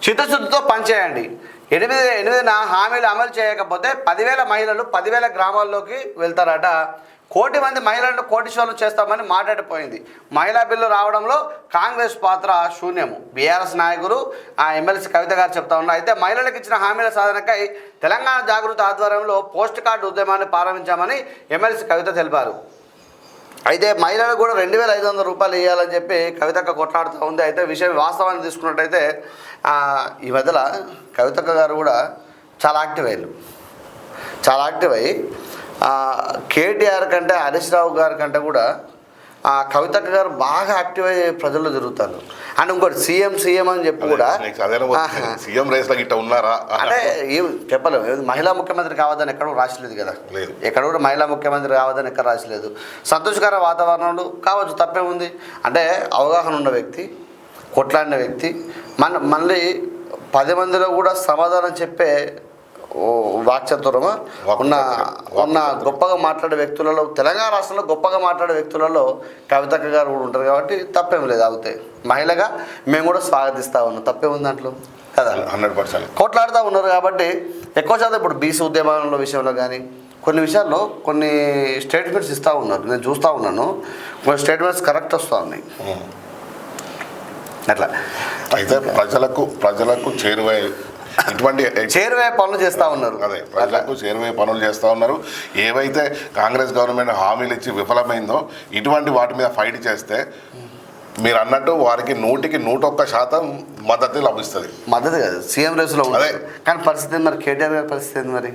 చిత్తశుద్ధితో పనిచేయండి. ఎనిమిది హామీలు అమలు చేయకపోతే 10,000 మహిళలు 10,000 గ్రామాల్లోకి వెళ్తారట. 1,00,00,000 మంది మహిళలను కోటీశ్వరులు చేస్తామని మాట్లాడిపోయింది. మహిళా బిల్లు రావడంలో కాంగ్రెస్ పాత్ర శూన్యము. బీఆర్ఎస్ నాయకులు ఎమ్మెల్సీ కవిత గారు చెప్తా ఉన్నారు. అయితే మహిళలకు ఇచ్చిన హామీల సాధనకై తెలంగాణ జాగృతి ఆధ్వర్యంలో పోస్ట్ కార్డు ఉద్యమాన్ని ప్రారంభించామని ఎమ్మెల్సీ కవిత తెలిపారు. అయితే మహిళలకు కూడా 2,500 రూపాయలు ఇవ్వాలని చెప్పి కవితక్క కొట్లాడుతూ ఉంది. అయితే విషయం వాస్తవాన్ని తీసుకున్నట్టయితే ఈ మధ్యలో కవితక్క గారు కూడా చాలా యాక్టివ్ అయ్యి కేటీఆర్ కంటే హరీష్ రావు గారి కంటే కూడా కవితక్క గారు బాగా యాక్టివ్ అయ్యి ప్రజల్లో తిరుగుతారు. అండ్ ఇంకోటి సీఎం అని చెప్పి కూడా సీఎం రేస్లో గిట్ట ఉన్నారా అంటే ఏం చెప్పలేము. మహిళా ముఖ్యమంత్రి కావద్దని ఎక్కడ రాసలేదు కదా, ఎక్కడ కూడా మహిళా ముఖ్యమంత్రి కావద్దని ఎక్కడ రాసలేదు. సంతోషకర వాతావరణంలో కావచ్చు, తప్పే ఉంది. అంటే అవగాహన ఉన్న వ్యక్తి, కొట్లాడిన వ్యక్తి, మళ్ళీ 10 మందిలో కూడా సమాధానం చెప్పే వాక్చతురమ ఉన్న గొప్పగా మాట్లాడే వ్యక్తులలో, తెలంగాణ రాష్ట్రంలో గొప్పగా మాట్లాడే వ్యక్తులలో కవితక్క గారు కూడా ఉంటారు. కాబట్టి తప్పేం లేదు. అవుతాయి మహిళగా మేము కూడా స్వాగతిస్తూ ఉన్నాం. తప్పే ఉంది దాంట్లో కదా. 100% కొట్లాడుతూ ఉన్నారు కాబట్టి ఎక్కువ శాతం ఇప్పుడు బీసీ ఉద్యమాల విషయంలో కానీ కొన్ని విషయాల్లో కొన్ని స్టేట్మెంట్స్ ఇస్తూ ఉన్నారు. నేను చూస్తూ ఉన్నాను, కొన్ని స్టేట్మెంట్స్ కరెక్ట్ వస్తూ ఉన్నాయి. అట్లా అయితే ప్రజలకు చేరువే పనులు చేస్తూ ఉన్నారు. అదే ప్రజలకు చేరువే పనులు చేస్తూ ఉన్నారు. ఏవైతే కాంగ్రెస్ గవర్నమెంట్ హామీలు ఇచ్చి విఫలమైందో ఇటువంటి వాటి మీద ఫైట్ చేస్తే మీరు అన్నట్టు వారికి 100% మద్దతు లభిస్తుంది. మద్దతు కాదు, సీఎం రేసులో ఉంది. కానీ పరిస్థితి మరి కేటీఆర్ గారి పరిస్థితి ఏంది మరి?